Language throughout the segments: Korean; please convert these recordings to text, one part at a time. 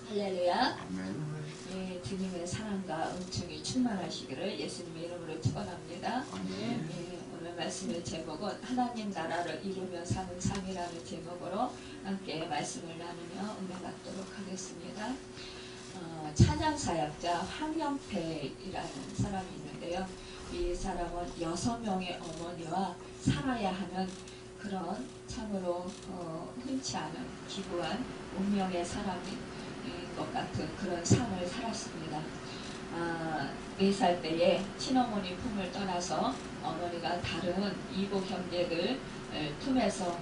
할렐루야. 아멘. 예, 주님의 사랑과 은총이 충만하시기를 예수님의 이름으로 축원합니다. 아멘. 예, 오늘 말씀의 제목은 하나님 나라를 이루며 사는 삶이라는 제목으로 함께 말씀을 나누며 은혜 받도록 하겠습니다. 찬양 사역자 황영태이라는 사람이 있는데요. 이 사람은 6명의 어머니와 살아야 하는 그런 참으로 흔치 않은 기부한 운명의 사람인 것 같은 그런 삶을 살았습니다. 4살 때에 친어머니 품을 떠나서 어머니가 다른 이복 형제들 품에서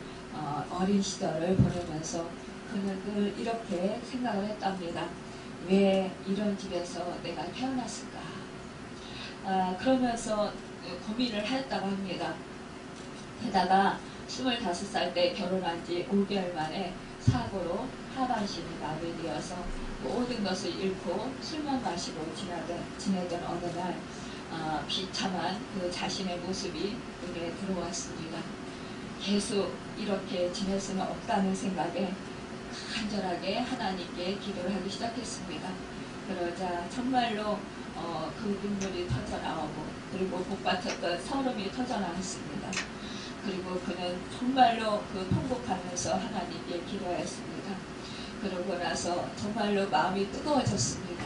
어린 시절을 보내면서 그는 늘 이렇게 생각을 했답니다. 왜 이런 집에서 내가 태어났을까? 그러면서 고민을 하였다고 합니다. 게다가 25살 때 결혼한 지 5개월 만에 사고로 하반신이 마비되어서 모든 것을 잃고 술만 마시고 지내던 어느 날 비참한 그 자신의 모습이 눈에 들어왔습니다. 계속 이렇게 지낼 수는 없다는 생각에 간절하게 하나님께 기도를 하기 시작했습니다. 그러자 정말로 그 눈물이 터져나오고 그리고 복받쳤던 서름이 터져나왔습니다. 그리고 그는 정말로 그 통곡하면서 하나님께 기도하였습니다. 그러고 나서 정말로 마음이 뜨거워졌습니다.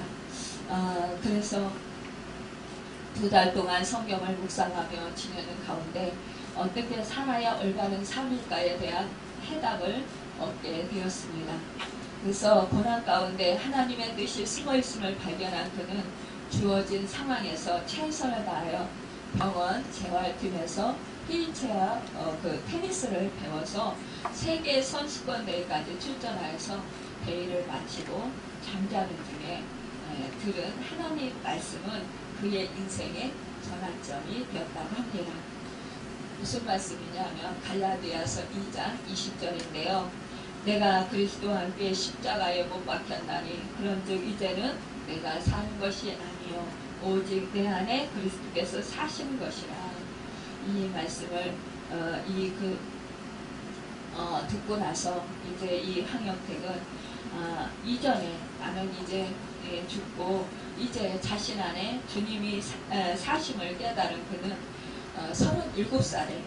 그래서 2달 동안 성경을 묵상하며 지내는 가운데 어떻게 살아야 올바른 삶일까에 대한 해답을 얻게 되었습니다. 그래서 고난 가운데 하나님의 뜻이 숨어있음을 발견한 그는 주어진 상황에서 최선을 다하여 병원 재활팀에서 휠체어 테니스를 배워서 세계 선수권 대회까지 출전하여서 대회를 마치고 잠자는 중에 들은 하나님 말씀은 그의 인생의 전환점이 되었다고 합니다. 무슨 말씀이냐면 갈라디아서 2장 20절인데요. 내가 그리스도와 함께 십자가에 못 박혔나니 그런즉 이제는 내가 사는 것이 아니요 오직 내 안에 그리스도께서 사시는 것이라. 이 말씀을 듣고 나서 이제 이 황영택은 이전에 나는 이제 죽고 이제 자신 안에 주님이 사심을 깨달은 그는 37살에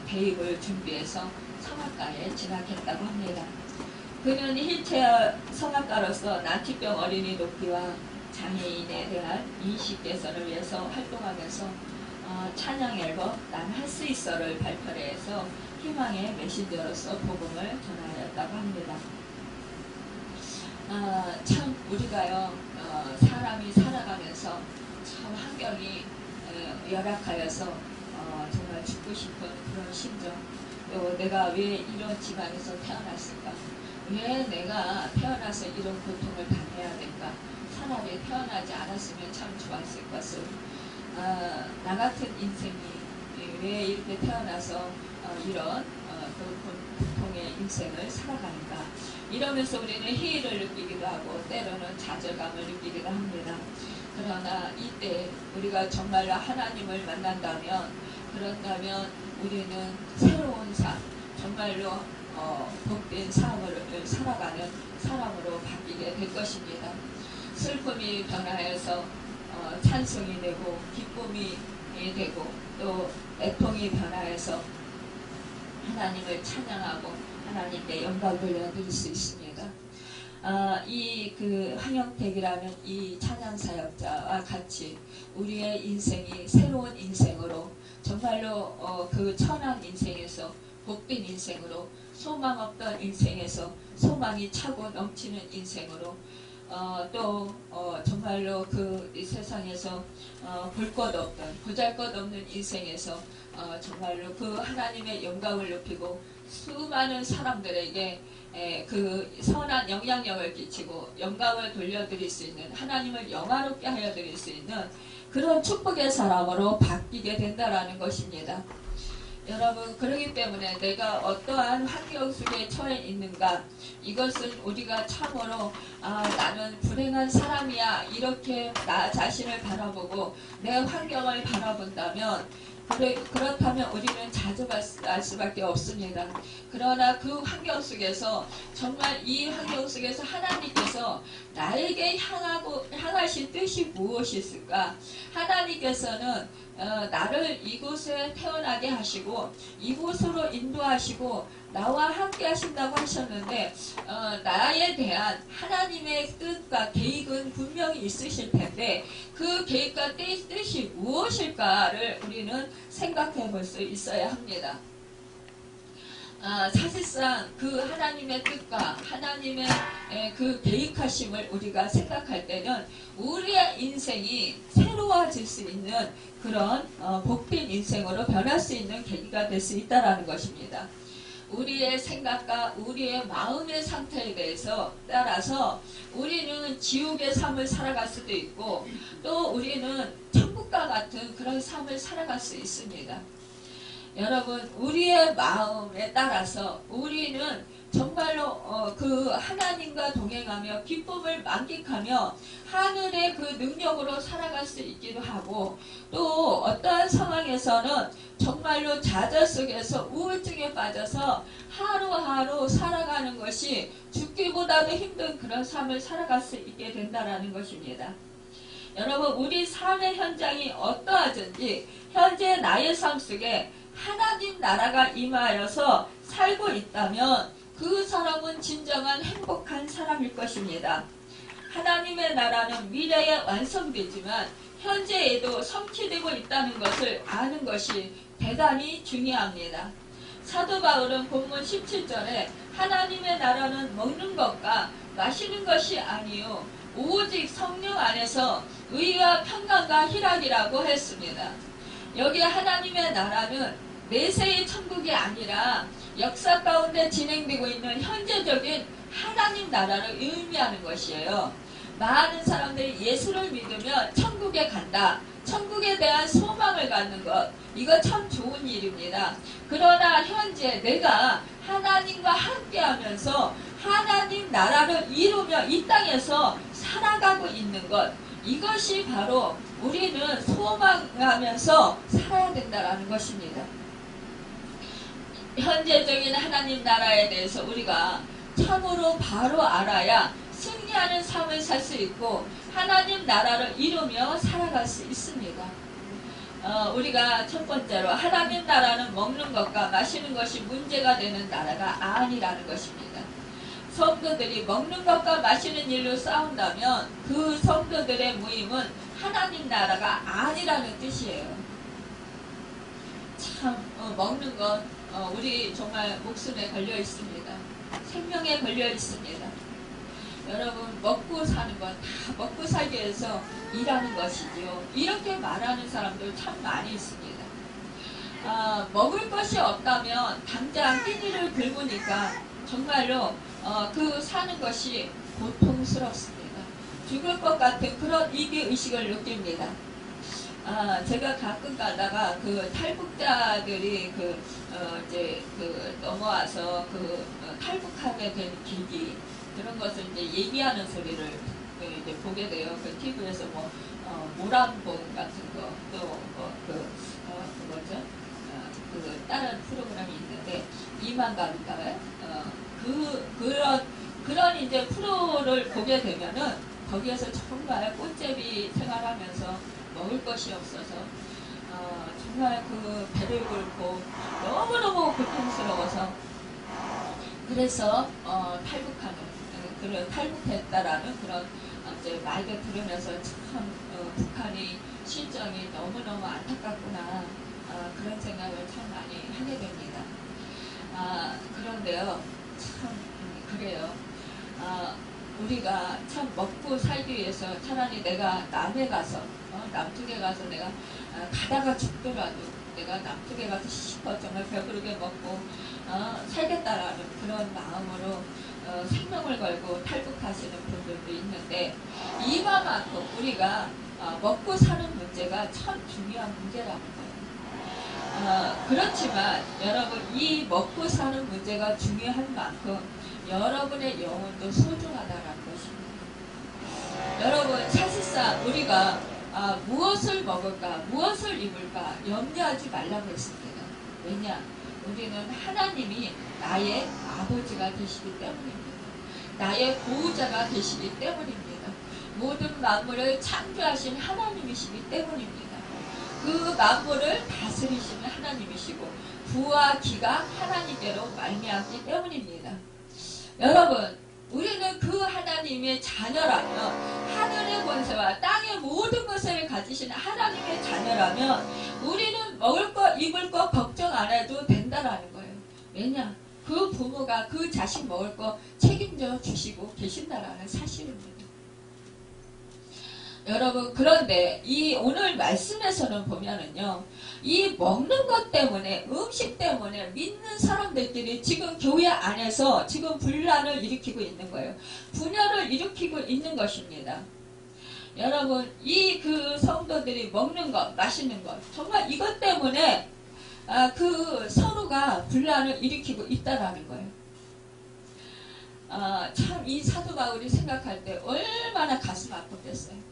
대입을 준비해서 성악가에 진학했다고 합니다. 그는 휠체어 성악가로서 나치병 어린이 돕기와 장애인에 대한 인식 개선을 위해서 활동하면서 찬양 앨범 난 할 수 있어를 발표를 해서 희망의 메신저로서 복음을 전하였다고 합니다. 참 우리가요 사람이 살아가면서 참 환경이 열악하여서 정말 죽고 싶은 그런 심정, 또 내가 왜 이런 집안에서 태어났을까, 왜 내가 태어나서 이런 고통을 당해야 될까, 차라리 태어나지 않았으면 참 좋았을 것을, 나 같은 인생이 왜 이렇게 태어나서 이런 고통의 인생을 살아가는가, 이러면서 우리는 회의를 느끼기도 하고 때로는 좌절감을 느끼기도 합니다. 그러나 이때 우리가 정말로 하나님을 만난다면, 그런다면 우리는 새로운 삶, 정말로 복된 삶을 살아가는 사람으로 바뀌게 될 것입니다. 슬픔이 변화해서 찬송이 되고 기쁨이 되고 또 애통이 변화해서 하나님을 찬양하고 하나님께 영광 돌려드릴 수 있습니다. 이 황영택이라는 이 찬양 사역자와 같이 우리의 인생이 새로운 인생으로 정말로 그 천한 인생에서 복된 인생으로 소망 없던 인생에서 소망이 차고 넘치는 인생으로 또 정말로 이 세상에서 볼 것 없던 보잘 것 없는 인생에서 정말로 그 하나님의 영광을 높이고 수많은 사람들에게 그 선한 영향력을 끼치고 영광을 돌려드릴 수 있는, 하나님을 영화롭게 하여 드릴 수 있는 그런 축복의 사람으로 바뀌게 된다라는 것입니다. 여러분, 그렇기 때문에 내가 어떠한 환경 속에 처해 있는가, 이것은 우리가 참으로 나는 불행한 사람이야 이렇게 나 자신을 바라보고 내 환경을 바라본다면 그렇다면 우리는 좌절할 수밖에 없습니다. 그러나 그 환경 속에서 정말 이 환경 속에서 하나님께서 통해서 나에게 향하신 뜻이 무엇이 있을까? 하나님께서는 나를 이곳에 태어나게 하시고 이곳으로 인도하시고 나와 함께 하신다고 하셨는데 나에 대한 하나님의 뜻과 계획은 분명히 있으실 텐데 그 계획과 뜻이 무엇일까를 우리는 생각해 볼 수 있어야 합니다. 사실상 그 하나님의 뜻과 하나님의 그 계획하심을 우리가 생각할 때는 우리의 인생이 새로워질 수 있는 그런 복된 인생으로 변할 수 있는 계기가 될 수 있다는 것입니다. 우리의 생각과 우리의 마음의 상태에 대해서 따라서 우리는 지옥의 삶을 살아갈 수도 있고 또 우리는 천국과 같은 그런 삶을 살아갈 수 있습니다. 여러분, 우리의 마음에 따라서 우리는 정말로 그 하나님과 동행하며 기쁨을 만끽하며 하늘의 그 능력으로 살아갈 수 있기도 하고 또 어떠한 상황에서는 정말로 좌절 속에서 우울증에 빠져서 하루하루 살아가는 것이 죽기보다도 힘든 그런 삶을 살아갈 수 있게 된다는 것입니다. 여러분, 우리 삶의 현장이 어떠하든지 현재 나의 삶 속에 하나님 나라가 임하여서 살고 있다면 그 사람은 진정한 행복한 사람일 것입니다. 하나님의 나라는 미래에 완성되지만 현재에도 성취되고 있다는 것을 아는 것이 대단히 중요합니다. 사도 바울은 본문 17절에 하나님의 나라는 먹는 것과 마시는 것이 아니요 오직 성령 안에서 의와 평강과 희락이라고 했습니다. 여기 하나님의 나라는 내세의 천국이 아니라 역사 가운데 진행되고 있는 현재적인 하나님 나라를 의미하는 것이에요. 많은 사람들이 예수를 믿으면 천국에 간다. 천국에 대한 소망을 갖는 것, 이거 참 좋은 일입니다. 그러나 현재 내가 하나님과 함께하면서 하나님 나라를 이루며 이 땅에서 살아가고 있는 것, 이것이 바로 우리는 소망하면서 살아야 된다는 것입니다. 현재적인 하나님 나라에 대해서 우리가 참으로 바로 알아야 승리하는 삶을 살 수 있고 하나님 나라를 이루며 살아갈 수 있습니다. 우리가 첫 번째로 하나님 나라는 먹는 것과 마시는 것이 문제가 되는 나라가 아니라는 것입니다. 성도들이 먹는 것과 마시는 일로 싸운다면 그 성도들의 모임은 하나님 나라가 아니라는 뜻이에요. 참 먹는 것 우리 정말 목숨에 걸려 있습니다. 생명에 걸려 있습니다. 여러분, 먹고 사는 건 다 먹고 살기 위해서 일하는 것이지요. 이렇게 말하는 사람들 참 많이 있습니다. 먹을 것이 없다면 당장 끼니를 긁으니까 정말로 그 사는 것이 고통스럽습니다. 죽을 것 같은 그런 위기의식을 느낍니다. 제가 가끔 가다가 그 탈북자들이 이제 넘어와서 탈북하게 된 계기, 그런 것을 이제 얘기하는 소리를 이제 보게 돼요. 그 TV에서 모란봉 같은 거, 또 그거죠. 다른 프로그램이 있는데 이만가인가요? 그런 이제 프로를 보게 되면은 거기에서 정말 꽃제비 생활하면서 먹을 것이 없어서 정말 그 배를 긁고 너무너무 고통스러워서 그래서 탈북했다라는 그런 이제 말도 들으면서 참 북한이 실정이 너무너무 안타깝구나 그런 생각을 참 많이 하게 됩니다. 그런데요, 참 그래요. 우리가 참 먹고 살기 위해서 차라리 내가 남해 가서 남쪽에 가서 내가 가다가 죽더라도 내가 남쪽에 가서 싶어 정말 배부르게 먹고 살겠다라는 그런 마음으로 생명을 걸고 탈북하시는 분들도 있는데 이와만큼 우리가 먹고 사는 문제가 참 중요한 문제라는 거예요. 그렇지만 여러분, 이 먹고 사는 문제가 중요한 만큼 여러분의 영혼도 소중하다는 것입니다. 여러분, 사실상 우리가 무엇을 먹을까, 무엇을 입을까 염려하지 말라고 했습니다. 왜냐? 우리는 하나님이 나의 아버지가 되시기 때문입니다. 나의 보호자가 되시기 때문입니다. 모든 만물을 창조하신 하나님이시기 때문입니다. 그 만물을 다스리시는 하나님이시고 부와 기가 하나님께로 말미암기 때문입니다. 여러분, 우리는 그 하나님의 자녀라면, 하늘의 권세와 땅의 모든 것을 가지신 하나님의 자녀라면 우리는 먹을 것, 입을 것 걱정 안 해도 된다라는 거예요. 왜냐? 그 부모가 그 자식 먹을 거 책임져 주시고 계신다라는 사실입니다. 여러분, 그런데 이 오늘 말씀에서는 보면은요, 이 먹는 것 때문에, 음식 때문에 믿는 사람들끼리 지금 교회 안에서 지금 분란을 일으키고 있는 거예요. 분열을 일으키고 있는 것입니다. 여러분, 이 그 성도들이 먹는 것, 마시는 것, 정말 이것 때문에 그 서로가 분란을 일으키고 있다라는 거예요. 참 이 사도 바울이 생각할 때 얼마나 가슴 아팠겠어요.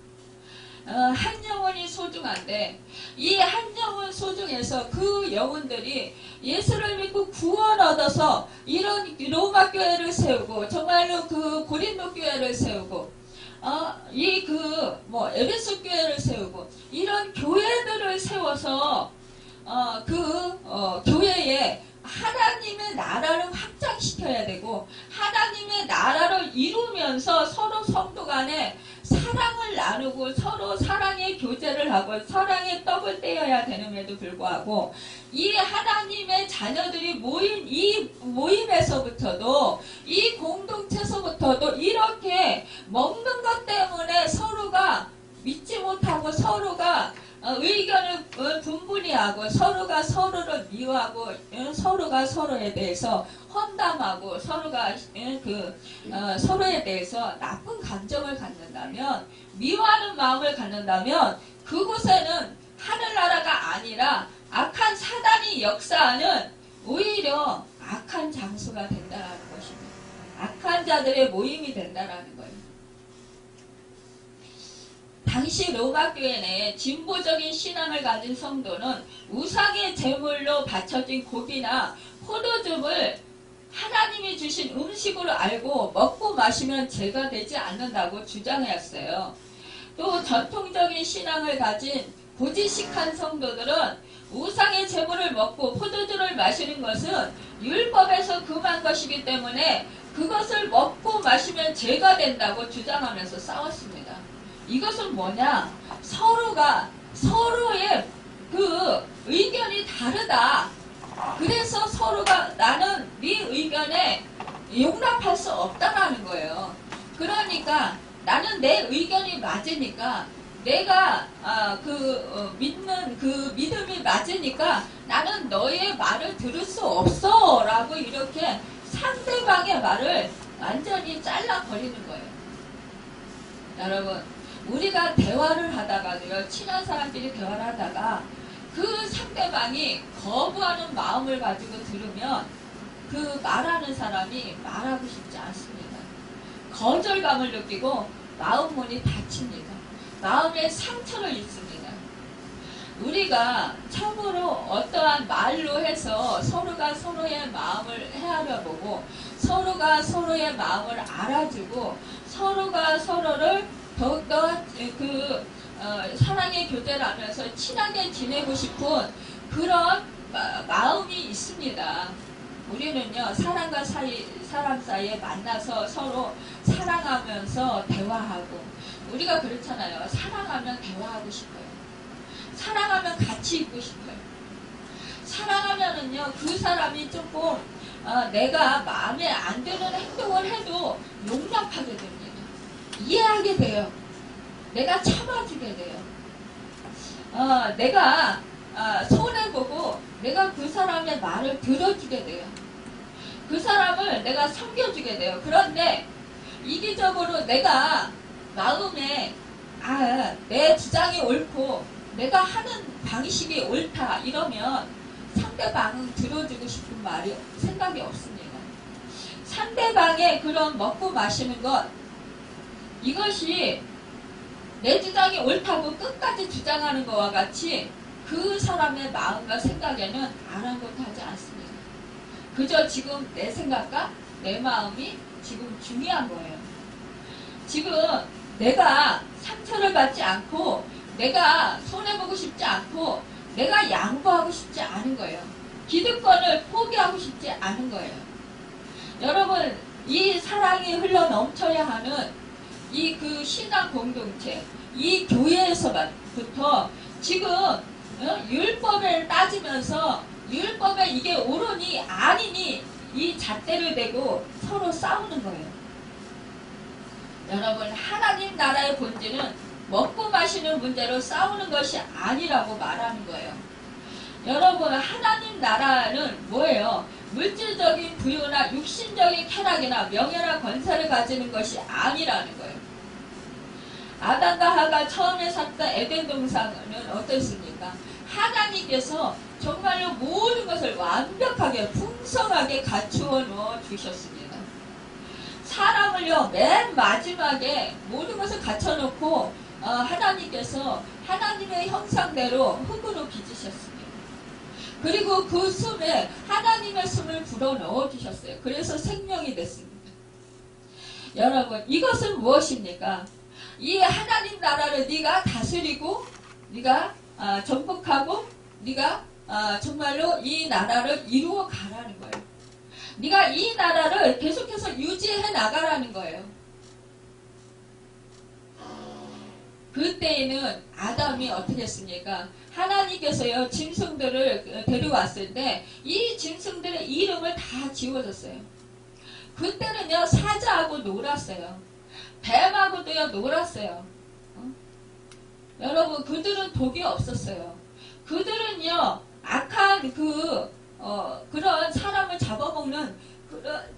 한 영혼이 소중한데 이 한 영혼 소중해서 그 영혼들이 예수를 믿고 구원 얻어서 이런 로마 교회를 세우고 정말로 그 고린도 교회를 세우고 이 에베소 교회를 세우고 이런 교회들을 세워서 교회에 하나님의 나라를 확장시켜야 되고 하나님의 나라를 이루면서 서로 성도 간에 사랑을 나누고 서로 사랑의 교제를 하고 사랑의 떡을 떼어야 되는데도 불구하고 이 하나님의 자녀들이 모인 이 모임에서부터도 이 공동체에서부터도 이렇게 먹는 것 때문에 서로가 믿지 못하고 서로가 의견을 분분히하고 서로가 서로를 미워하고 서로가 서로에 대해서 험담하고 서로가 서로에 대해서 나쁜 감정을 갖는다면 미워하는 마음을 갖는다면 그곳에는 하늘나라가 아니라 악한 사단이 역사하는 오히려 악한 장소가 된다는 것입니다. 악한 자들의 모임이 된다는 거예요. 당시 로마 교회 내에 진보적인 신앙을 가진 성도는 우상의 제물로 바쳐진 고기나 포도즙을 하나님이 주신 음식으로 알고 먹고 마시면 죄가 되지 않는다고 주장했어요. 또 전통적인 신앙을 가진 고지식한 성도들은 우상의 제물을 먹고 포도주를 마시는 것은 율법에서 금한 것이기 때문에 그것을 먹고 마시면 죄가 된다고 주장하면서 싸웠습니다. 이것은 뭐냐? 서로가 서로의 그 의견이 다르다. 그래서 서로가 나는 네 의견에 용납할 수 없다라는 거예요. 그러니까 나는 내 의견이 맞으니까 내가 믿는 그 믿음이 맞으니까 나는 너의 말을 들을 수 없어 라고 이렇게 상대방의 말을 완전히 잘라버리는 거예요. 여러분, 우리가 대화를 하다가도요, 친한 사람끼리 대화를 하다가 그 상대방이 거부하는 마음을 가지고 들으면 그 말하는 사람이 말하고 싶지 않습니다. 거절감을 느끼고 마음문이 닫힙니다. 마음에 상처를 입습니다. 우리가 참으로 어떠한 말로 해서 서로가 서로의 마음을 헤아려보고 서로가 서로의 마음을 알아주고 서로가 서로를 더욱더 사랑의 교제를 하면서 친하게 지내고 싶은 그런 마음이 있습니다. 우리는요, 사람 사이에 만나서 서로 사랑하면서 대화하고, 우리가 그렇잖아요. 사랑하면 대화하고 싶어요. 사랑하면 같이 있고 싶어요. 사랑하면은요, 그 사람이 조금 내가 마음에 안 드는 행동을 해도 용납하게 됩니다. 이해하게 돼요. 내가 참아주게 돼요. 내가 손해보고 내가 그 사람의 말을 들어주게 돼요. 그 사람을 내가 섬겨주게 돼요. 그런데 이기적으로 내가 마음에 내 주장이 옳고 내가 하는 방식이 옳다 이러면 상대방은 들어주고 싶은 말이 생각이 없습니다. 상대방의 그런 먹고 마시는 것, 이것이 내 주장이 옳다고 끝까지 주장하는 것과 같이 그 사람의 마음과 생각에는 아랑곳하지 않습니다. 그저 지금 내 생각과 내 마음이 지금 중요한 거예요. 지금 내가 상처를 받지 않고 내가 손해보고 싶지 않고 내가 양보하고 싶지 않은 거예요. 기득권을 포기하고 싶지 않은 거예요. 여러분, 이 사랑이 흘러 넘쳐야 하는 이 그 신앙 공동체, 이 교회에서부터 지금 율법을 따지면서 율법에 이게 옳으니 아니니 이 잣대를 대고 서로 싸우는 거예요. 여러분, 하나님 나라의 본질은 먹고 마시는 문제로 싸우는 것이 아니라고 말하는 거예요. 여러분, 하나님 나라는 뭐예요? 물질적인 부유나 육신적인 쾌락이나 명예나 권세를 가지는 것이 아니라는 거예요. 아담과 하가 처음에 샀던 에덴 동산은 어땠습니까? 하나님께서 정말로 모든 것을 완벽하게 풍성하게 갖추어 놓어 주셨습니다. 사람을요, 맨 마지막에 모든 것을 갖춰놓고 하나님께서 하나님의 형상대로 흙으로 빚으셨습니다. 그리고 그 숨에 하나님의 숨을 불어 넣어 주셨어요. 그래서 생명이 됐습니다. 여러분, 이것은 무엇입니까? 이 하나님 나라를 네가 다스리고 네가 정복하고 네가 정말로 이 나라를 이루어 가라는 거예요. 네가 이 나라를 계속해서 유지해 나가라는 거예요. 그때에는 아담이 어떻게 했습니까? 하나님께서요, 짐승들을 데려왔을 때 이 짐승들의 이름을 다 지워줬어요. 그때는요, 사자하고 놀았어요. 뱀하고도요, 놀았어요. 여러분, 그들은 독이 없었어요. 그들은요, 악한 그런 사람을 잡아먹는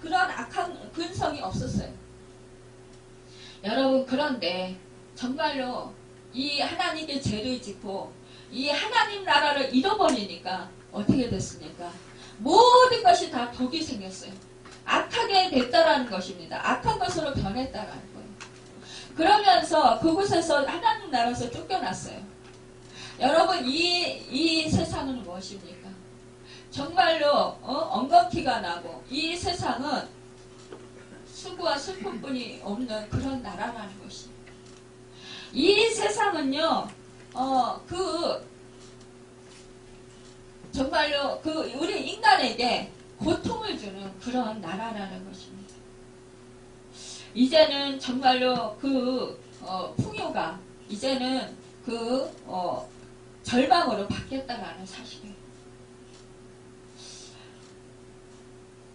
그런 악한 근성이 없었어요. 여러분, 그런데 정말로 이 하나님께 죄를 짓고 이 하나님 나라를 잃어버리니까 어떻게 됐습니까? 모든 것이 다 독이 생겼어요. 악하게 됐다라는 것입니다. 악한 것으로 변했다라는 거예요. 그러면서 그곳에서 하나님 나라에서 쫓겨났어요. 여러분, 이 세상은 무엇입니까? 정말로 엉겅퀴가 나고 이 세상은 수고와 슬픔뿐이 없는 그런 나라라는 것입니다. 이 세상은요, 정말로 우리 인간에게 고통을 주는 그런 나라라는 것입니다. 이제는 정말로 풍요가 이제는 절망으로 바뀌었다라는 사실이에요.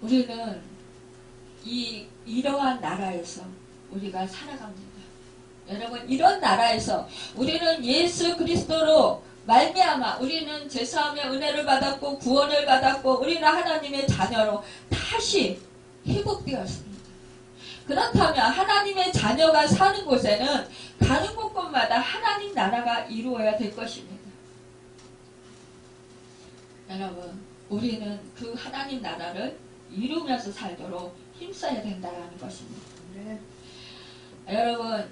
우리는 이러한 나라에서 우리가 살아갑니다. 여러분, 이런 나라에서 우리는 예수 그리스도로 말미암아 우리는 제사함의 은혜를 받았고 구원을 받았고 우리는 하나님의 자녀로 다시 회복되었습니다. 그렇다면 하나님의 자녀가 사는 곳에는 가는 곳곳마다 하나님 나라가 이루어야 될 것입니다. 여러분, 우리는 그 하나님 나라를 이루면서 살도록 힘써야 된다는 것입니다. 네. 여러분,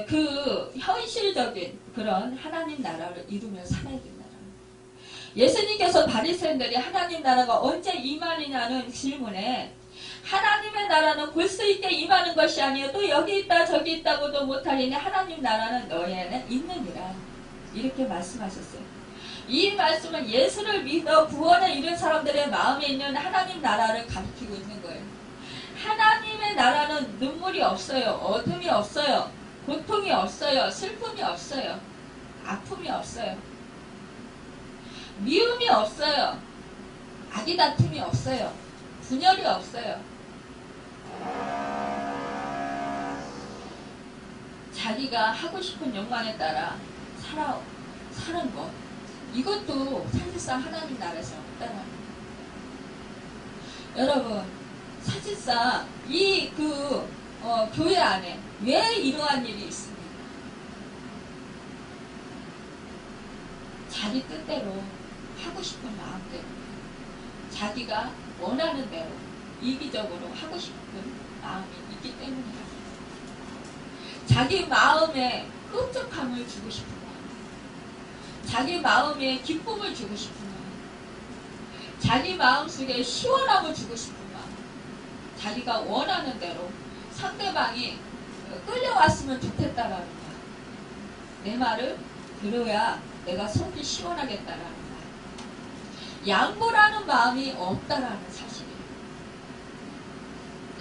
그 현실적인 그런 하나님 나라를 이루며 살아야 된다. 예수님께서 바리새인들이 하나님 나라가 언제 임하느냐는 질문에 하나님의 나라는 볼 수 있게 임하는 것이 아니요 또 여기 있다 저기 있다고도 못하리니 하나님 나라는 너희에는 있느니라. 이렇게 말씀하셨어요. 이 말씀은 예수를 믿어 구원에 이른 사람들의 마음에 있는 하나님 나라를 가리키고 있는 거예요. 하나님의 나라는 눈물이 없어요. 어둠이 없어요. 고통이 없어요. 슬픔이 없어요. 아픔이 없어요. 미움이 없어요. 악의 다툼이 없어요. 분열이 없어요. 자기가 하고 싶은 욕망에 따라 사는 것, 이것도 사실상 하나님 나라에서 없다는 거예요. 여러분, 사실상 교회 안에 왜 이러한 일이 있습니까? 자기 뜻대로 하고 싶은 마음 때문에 자기가 원하는 대로 이기적으로 하고 싶은 마음이 있기 때문이다. 자기 마음에 끈적함을 주고 싶은 마음, 자기 마음에 기쁨을 주고 싶은 마음, 자기 마음속에 시원함을 주고 싶은 마음, 자기가 원하는 대로 상대방이 끌려왔으면 좋겠다라는 거야. 내 말을 들어야 내가 속이 시원하겠다라는 거야. 양보라는 마음이 없다라는 사실이에요.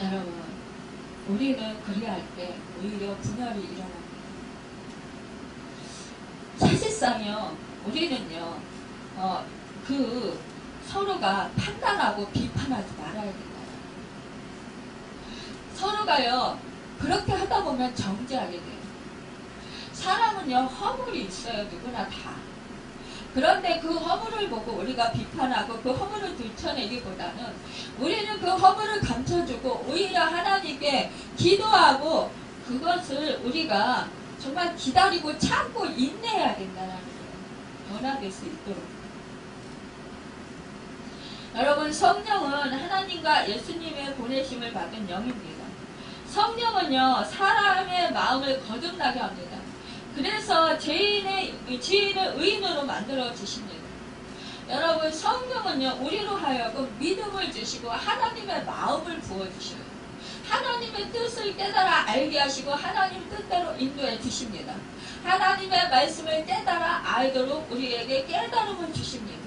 여러분, 우리는 그리할 때 오히려 분열이 일어납니다. 사실상요, 우리는요, 서로가 판단하고 비판하지 말아야 된다. 서로가요, 그렇게 하다 보면 정죄하게 돼요. 사람은요, 허물이 있어요. 누구나 다. 그런데 그 허물을 보고 우리가 비판하고 그 허물을 들춰내기보다는 우리는 그 허물을 감춰주고 오히려 하나님께 기도하고 그것을 우리가 정말 기다리고 참고 인내해야 된다는 거예요. 변화될 수 있도록. 여러분, 성령은 하나님과 예수님의 보내심을 받은 영입니다. 성령은요, 사람의 마음을 거듭나게 합니다. 그래서 지인을 의인으로 만들어 주십니다. 여러분, 성령은요, 우리로 하여금 믿음을 주시고 하나님의 마음을 부어주셔요. 하나님의 뜻을 깨달아 알게 하시고 하나님 뜻대로 인도해 주십니다. 하나님의 말씀을 깨달아 알도록 우리에게 깨달음을 주십니다.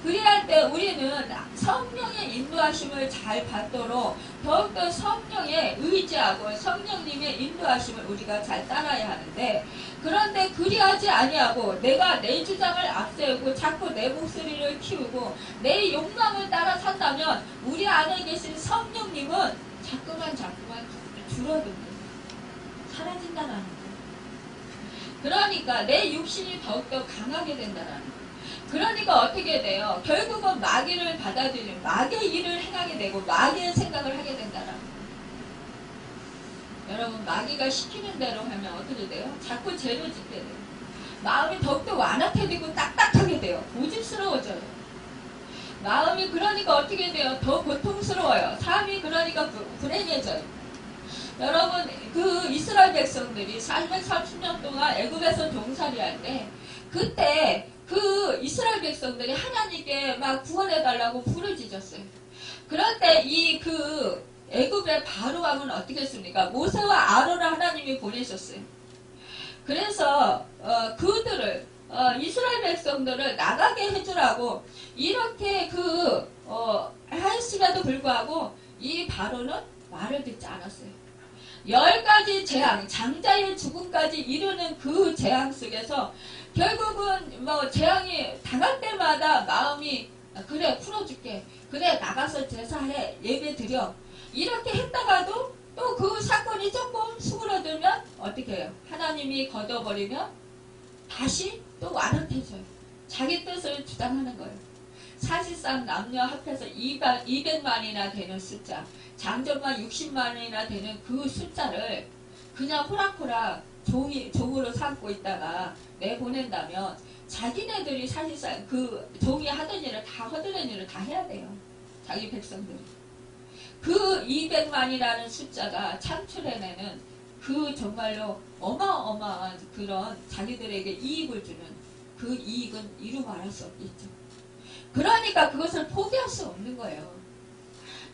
그리할 때 우리는 성령의 인도하심을 잘 받도록 더욱더 성령에 의지하고 성령님의 인도하심을 우리가 잘 따라야 하는데, 그런데 그리하지 아니하고 내가 내 주장을 앞세우고 자꾸 내 목소리를 키우고 내 욕망을 따라 산다면 우리 안에 계신 성령님은 자꾸만 줄어듭니다. 사라진다는 거예요. 그러니까 내 육신이 더욱더 강하게 된다는 거예요. 그러니까 어떻게 돼요? 결국은 마귀를 받아들이는, 마귀의 일을 행하게 되고 마귀의 생각을 하게 된다는 거예요. 여러분, 마귀가 시키는 대로 하면 어떻게 돼요? 자꾸 죄를 짓게 돼요. 마음이 더욱더 완악해지고 딱딱하게 돼요. 고집스러워져요. 마음이 그러니까 어떻게 돼요? 더 고통스러워요. 삶이 그러니까 불행해져요. 여러분, 그 이스라엘 백성들이 430년 동안 애굽에서 종살이 할 때, 그때 그 이스라엘 백성들이 하나님께 막 구원해달라고 부르짖었어요. 그럴 때 이 애굽의 바로 왕은 어떻게 했습니까? 모세와 아론을 하나님이 보내셨어요. 그래서 그들을 이스라엘 백성들을 나가게 해주라고 이렇게 하였음에도 불구하고 이 바로는 말을 듣지 않았어요. 10가지 재앙, 장자의 죽음까지 이르는 그 재앙 속에서 결국은 재앙이 당할 때마다 마음이 그래 풀어줄게, 그래 나가서 제사해, 예배 드려, 이렇게 했다가도 또 그 사건이 조금 수그러들면 어떻게 해요? 하나님이 걷어버리면 다시 또 완악해져요. 자기 뜻을 주장하는 거예요. 사실상 남녀 합해서 200만이나 되는 숫자, 장정만 60만이나 되는 그 숫자를 그냥 호락호락 종으로 삼고 있다가 내보낸다면 자기네들이 사실상 그 종이 하던 일을 다 허드렛 일을 다 해야 돼요. 자기 백성들이. 그 200만이라는 숫자가 창출해내는 그 정말로 어마어마한 그런 자기들에게 이익을 주는 그 이익은 이루 말할 수 없겠죠. 그러니까 그것을 포기할 수 없는 거예요.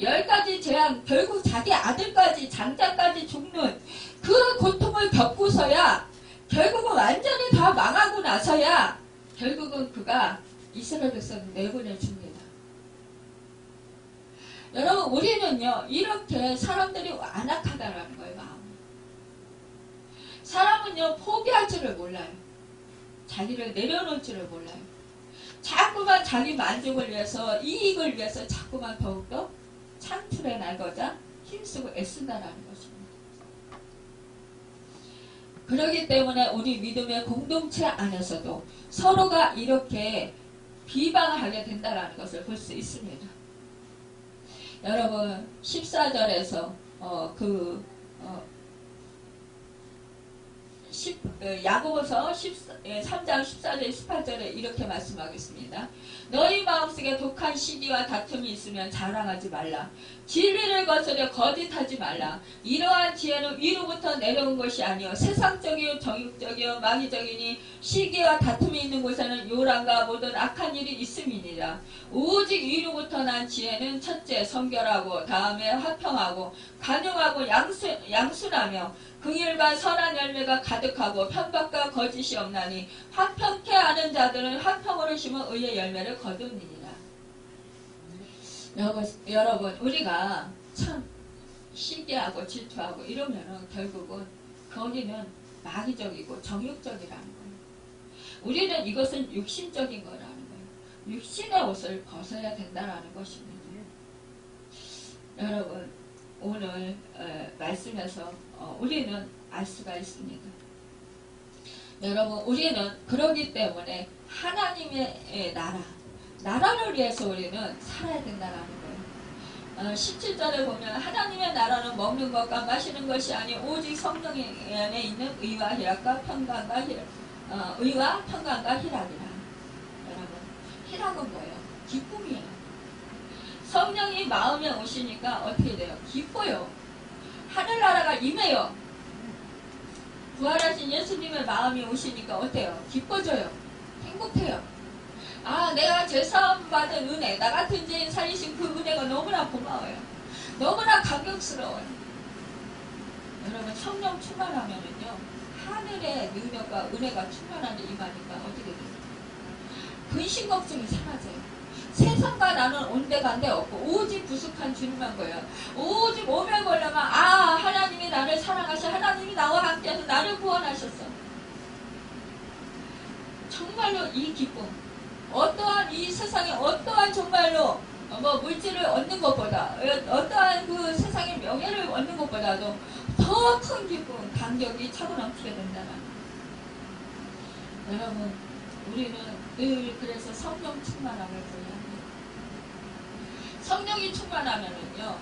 10가지 재앙, 결국 자기 아들까지 장자까지 죽는 그 고통을 겪고서야 결국은 완전히 다 망하고 나서야 결국은 그가 이스라엘 백성을 내보내줍니다. 여러분, 우리는요 이렇게 사람들이 완악하다라는 거예요. 마음. 사람은요 포기할 줄을 몰라요. 자기를 내려놓을 줄을 몰라요. 자꾸만 자기 만족을 위해서, 이익을 위해서 자꾸만 더욱더 창출해 나가자 힘쓰고 애쓴다라는 것입니다. 그렇기 때문에 우리 믿음의 공동체 안에서도 서로가 이렇게 비방하게 된다라는 것을 볼 수 있습니다. 여러분, 14절에서 야고보서 3장 14절 18절에 이렇게 말씀하겠습니다. 너희 마음속에 독한 시기와 다툼이 있으면 자랑하지 말라. 진리를 거스려 거짓하지 말라. 이러한 지혜는 위로부터 내려온 것이 아니요 세상적이요 정욕적이요 마귀적이니 시기와 다툼이 있는 곳에는 요란과 모든 악한 일이 있음이니라. 오직 위로부터 난 지혜는 첫째 성결하고 다음에 화평하고 간용하고 양순하며 긍휼과 선한 열매가 가득하고 편박과 거짓이 없나니 화평케 하는 자들은 화평으로 심은 의의 열매를 거두니라. 여러분 우리가 참 시기하고 질투하고 이러면은 결국은 거기는 마귀적이고 정욕적이라는 거예요. 우리는 이것은 육신적인 거라는 거예요. 육신의 옷을 벗어야 된다라는 것입니다. 여러분 오늘 말씀에서 우리는 알 수가 있습니다. 여러분 우리는 그러기 때문에 하나님의 나라를 위해서 우리는 살아야 된다는 거예요. 17절에 보면 하나님의 나라는 먹는 것과 마시는 것이 아니 오직 성령 안에 있는 의와 희락과 평강과 희락이라. 여러분 희락은 뭐예요? 기쁨이에요. 성령이 마음에 오시니까 어떻게 돼요? 기뻐요. 하늘나라가 임해요. 부활하신 예수님의 마음이 오시니까 어때요? 기뻐져요. 행복해요. 아, 내가 죄사함 받은 은혜, 나 같은 죄인 살리신 그 은혜가 너무나 고마워요. 너무나 감격스러워요. 여러분 성령 충만하면은요 하늘의 능력과 은혜가 충만하게 임하니까 어떻게 돼요? 근심 걱정이 사라져요. 세상과 나는 온데간데 없고 오직 부숙한 주님만 거예요. 오직 오면 걸려면 하나님이 나를 사랑하셔. 하나님이 나와 함께해서 나를 구원하셨어. 정말로 이 기쁨, 어떠한 이 세상에 어떠한 정말로 물질을 얻는 것보다 어떠한 그 세상의 명예를 얻는 것보다도 더 큰 기쁨, 감격이 차고 넘치게 된다는. 여러분 우리는 늘 그래서 성령 충만함을 보여야 합니다. 성령이 충만하면은요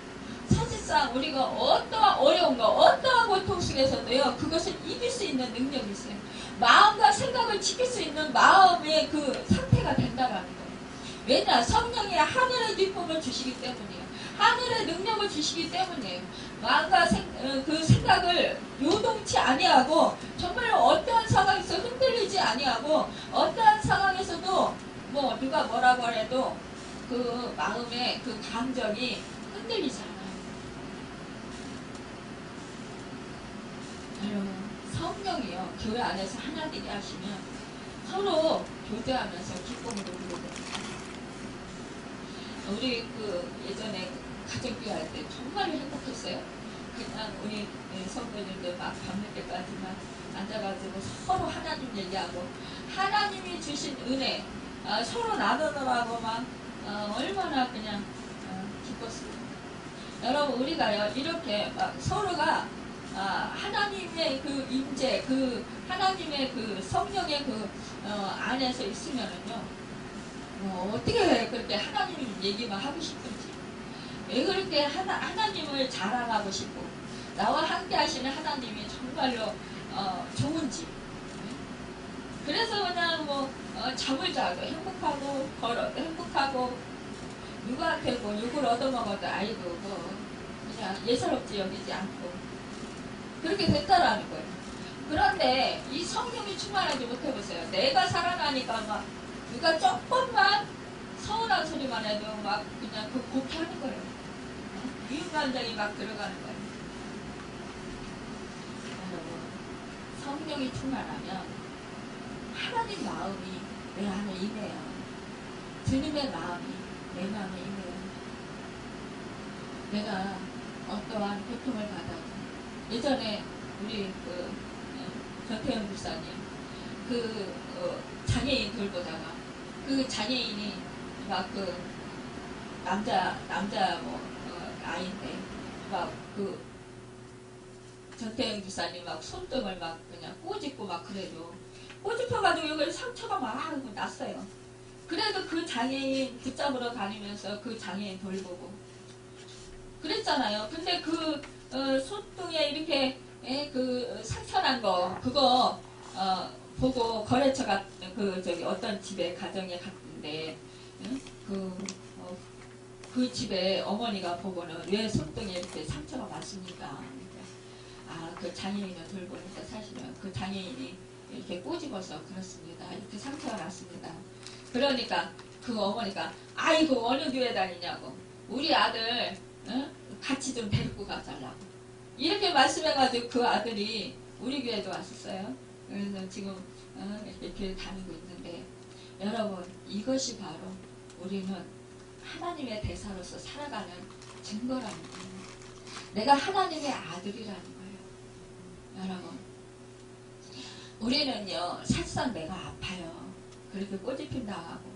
사실상 우리가 어떠한 어려운 거 어떠한 고통 속에서도요 그것을 이길 수 있는 능력이 있어요. 마음과 생각을 지킬 수 있는 마음의 그 상태가 된다라는 거예요. 왜냐? 성령이 하늘의 기쁨을 주시기 때문이에요. 하늘의 능력을 주시기 때문이에요. 마음과 그 생각을 요동치 아니하고 정말로 어떠한 상황에서 흔들리지 아니하고 어떠한 상황에서도 뭐 누가 뭐라고 해도 그 마음의 그 감정이 흔들리지 않아요. 여러분 성령이요 교회 안에서 하나님이 하시면 서로 교제하면서 기쁨을 누리게 됩니다. 우리 그 예전에 가정교회 할 때 정말 행복했어요. 그냥 우리 성도님들 막 밤늦게까지만 앉아가지고 서로 하나님 얘기하고 하나님이 주신 은혜 서로 나누느라고 막 얼마나 그냥 기뻤습니다. 여러분 우리가요 이렇게 막 서로가 하나님의 그 임재, 그 하나님의 그 성령의 그 안에서 있으면은요 어떻게 그렇게 하나님 얘기만 하고 싶은지, 왜 그렇게 하나님을 자랑하고 싶고 나와 함께 하시는 하나님이 정말로 좋은지. 그래서 그냥 잠을 자도 행복하고 걸어도 행복하고 누구한테 욕을 얻어먹어도 아이고 그냥 예사롭지 여기지 않고 그렇게 됐다라는 거예요. 그런데 이 성령이 충만하지 못해보세요. 내가 살아나니까 막 누가 조금만 서운한 소리만 해도 막 그냥 그 곡해하는 거예요. 미움감정이 막 들어가는 거예요. 여러분 성령이 충만하면 하나님 마음이 내 안에 임해요. 주님의 마음이 내 마음에 임해요. 내가 어떠한 고통을 받아도 예전에 우리 전태영 목사님 장애인 돌보다가 그 장애인이 막 남자 아이인데 막 전태영 목사님 막 손등을 막 그냥 꼬집고 막 그래도 꼬집혀가지고 여기 상처가 막 났어요. 그래도 그 장애인 붙잡으러 다니면서 그 장애인 돌보고 그랬잖아요. 근데 손등에 이렇게 그 상처난 거 그거 보고 거래처가 어떤 집에 가정에 갔는데 응? 그 집에 어머니가 보고는 왜 손등에 이렇게 상처가 많습니까? 그 장애인을 돌보니까 사실은 그 장애인이 이렇게 꼬집어서 그렇습니다. 이렇게 상처가 났습니다. 그러니까 그 어머니가 아이고 어느 교회 다니냐고 우리 아들 같이 좀 데리고 가달라고 이렇게 말씀해가지고 그 아들이 우리 교회도 왔었어요. 그래서 지금 이렇게 교회 다니고 있는데 여러분 이것이 바로 우리는 하나님의 대사로서 살아가는 증거라는 거예요. 내가 하나님의 아들이라는 거예요. 여러분 우리는요 사실상 내가 아파요. 그렇게 꼬집힘 당하고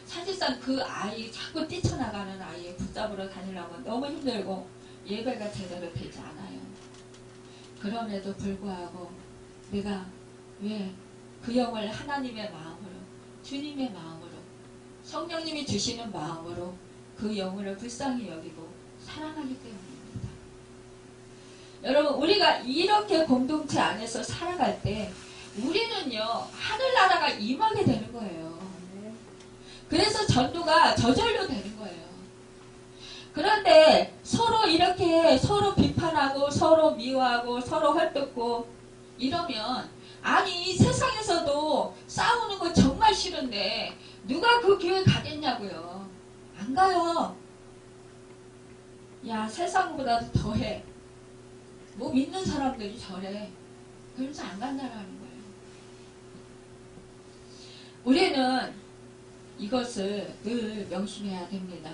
사실상 그 아이 자꾸 뛰쳐나가는 아이 붙잡으러 다니려면 너무 힘들고 예배가 제대로 되지 않아요. 그럼에도 불구하고 내가 왜 그 영을 하나님의 마음으로 주님의 마음으로 성령님이 주시는 마음으로 그 영혼을 불쌍히 여기고 사랑하기 때문입니다. 여러분 우리가 이렇게 공동체 안에서 살아갈 때 우리는요 하늘나라가 임하게 되는 거예요. 그래서 전도가 저절로 되는 거예요. 그런데 서로 이렇게 서로 비판하고 서로 미워하고 서로 헐뜯고 이러면 아니 이 세상에서도 싸우는 거 정말 싫은데 누가 그 교회 가겠냐고요. 안 가요. 야 세상보다도 더해. 뭐 믿는 사람들이 저래. 그러면서 안 간다라는 거예요. 우리는 이것을 늘 명심해야 됩니다.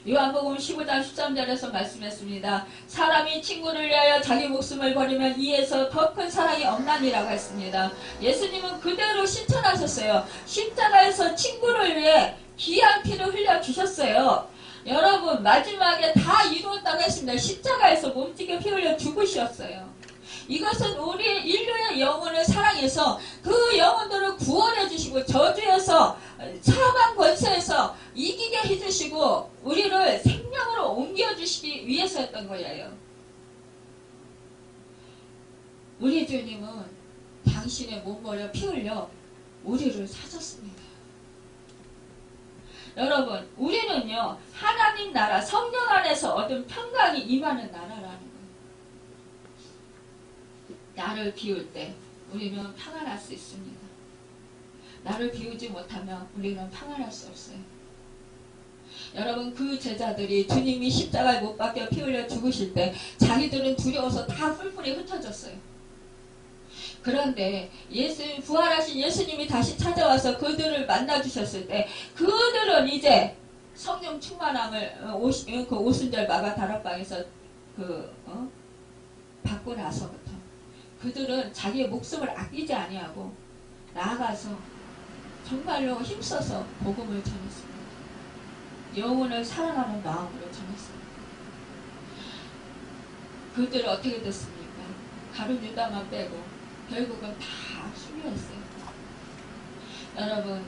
요한복음 15장 13절에서 말씀했습니다. 사람이 친구를 위하여 자기 목숨을 버리면 이에서 더 큰 사랑이 없나니라고 했습니다. 예수님은 그대로 실천하셨어요. 십자가에서 친구를 위해 귀한 피를 흘려주셨어요. 여러분 마지막에 다 이루었다고 했습니다. 십자가에서 몸짓게 피 흘려 죽으셨어요. 이것은 우리 인류의 영혼을 사랑해서 그 영혼들을 구원해 주시고 저주에서 사망 권세에서 이기게 해주시고 우리를 생명으로 옮겨주시기 위해서였던 거예요. 우리 주님은 당신의 몸머리에 피 흘려 우리를 사셨습니다. 여러분 우리는요 하나님 나라 성령 안에서 얻은 평강이 임하는 나라라는 거예요. 나를 비울 때 우리는 평안할 수 있습니다. 나를 비우지 못하면 우리는 평안할 수 없어요. 여러분 그 제자들이 주님이 십자가에 못 박혀 피 흘려 죽으실 때 자기들은 두려워서 다 뿔뿔이 흩어졌어요. 그런데 부활하신 예수님이 다시 찾아와서 그들을 만나주셨을 때 그들은 이제 성령 충만함을 그 오순절 마가 다락방에서 받고 나서부터 그들은 자기의 목숨을 아끼지 아니하고 나아가서 정말로 힘써서 복음을 전했습니다. 영혼을 사랑하는 마음으로 전했습니다. 그들은 어떻게 됐습니까? 가룟 유다만 빼고 결국은 다 순교했어요. 여러분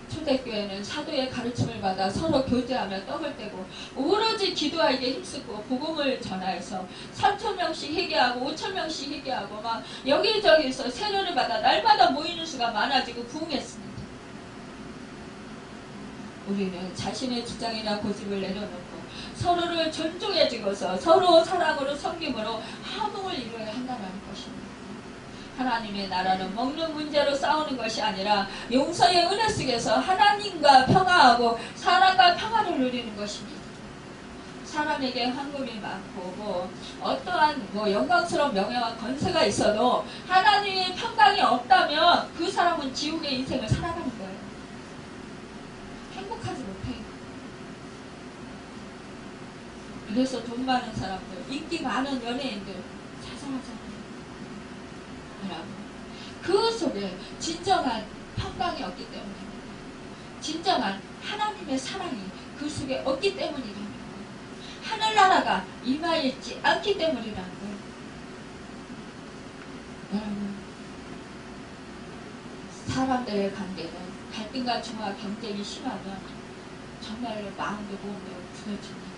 초대교회는 사도의 가르침을 받아 서로 교제하며 떡을 떼고 오로지 기도하기에 힘쓰고 복음을 전하여서 3,000명씩 회개하고 5,000명씩 회개하고 막 여기저기서 세례를 받아 날마다 모이는 수가 많아지고 부흥했습니다. 우리는 자신의 주장이나 고집을 내려놓고 서로를 존중해주고서 서로 사랑으로 섬김으로 화목을 이루어야 한다는 것입니다. 하나님의 나라는 먹는 문제로 싸우는 것이 아니라 용서의 은혜 속에서 하나님과 평화하고 사람과 평화를 누리는 것입니다. 사람에게 황금이 많고 어떠한 영광스러운 명예와 권세가 있어도 하나님의 평강이 없다면 그 사람은 지옥의 인생을 살아가는 거예요. 행복하지 못해요. 그래서 돈 많은 사람들, 인기 많은 연예인들 자살하잖아요. 여러분, 그 속에 진정한 평강이 없기 때문입니다. 진정한 하나님의 사랑이 그 속에 없기 때문이라는 거예요. 하늘나라가 임하였지 않기 때문이라는 거예요. 여러분, 사람들의 관계는 갈등과 중화 경쟁이 심하면 정말로 마음도 몸도 부서집니다.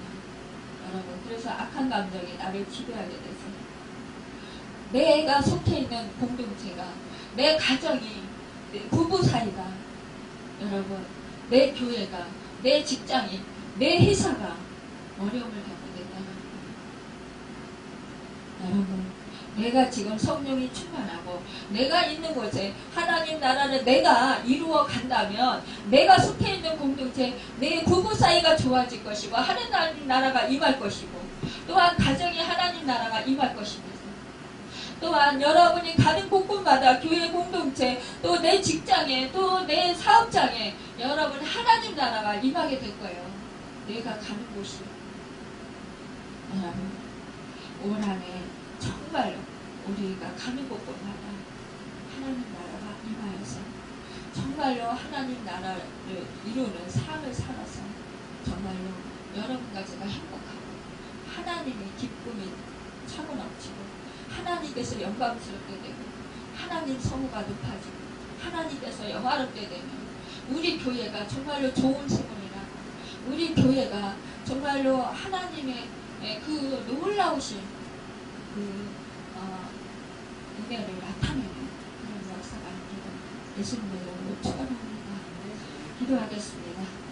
여러분, 그래서 악한 감정이 나를 지배하게 돼서 내가 속해 있는 공동체가, 내 가정이, 내 부부 사이가, 여러분, 내 교회가, 내 직장이, 내 회사가 어려움을 겪게 된다는 거예요. 여러분, 내가 지금 성령이 충만하고 내가 있는 곳에 하나님 나라를 내가 이루어 간다면 내가 속해 있는 공동체, 내 부부 사이가 좋아질 것이고 하나님 나라가 임할 것이고, 또한 가정이 하나님 나라가 임할 것입니다. 또한 여러분이 가는 곳곳마다 교회 공동체, 또 내 직장에, 또 내 사업장에 여러분 하나님 나라가 임하게 될 거예요. 내가 가는 곳이. 여러분, 올 한해 정말로 우리가 가는 곳곳마다 하나님 나라가 임하여서 정말로 하나님 나라를 이루는 삶을 살아서 정말로 여러분과 제가 행복하고 하나님의 기쁨이 차고 넘치고 하나님께서 영광스럽게 되고 하나님 성우가 높아지고 하나님께서 영화롭게 되면 우리 교회가 정말로 좋은 소문이 나고 우리 교회가 정말로 하나님의 그 놀라우신 그 은혜를 나타내는 그런 역사가 있기를 예수님의 이름으로 축원합니다. 기도하겠습니다.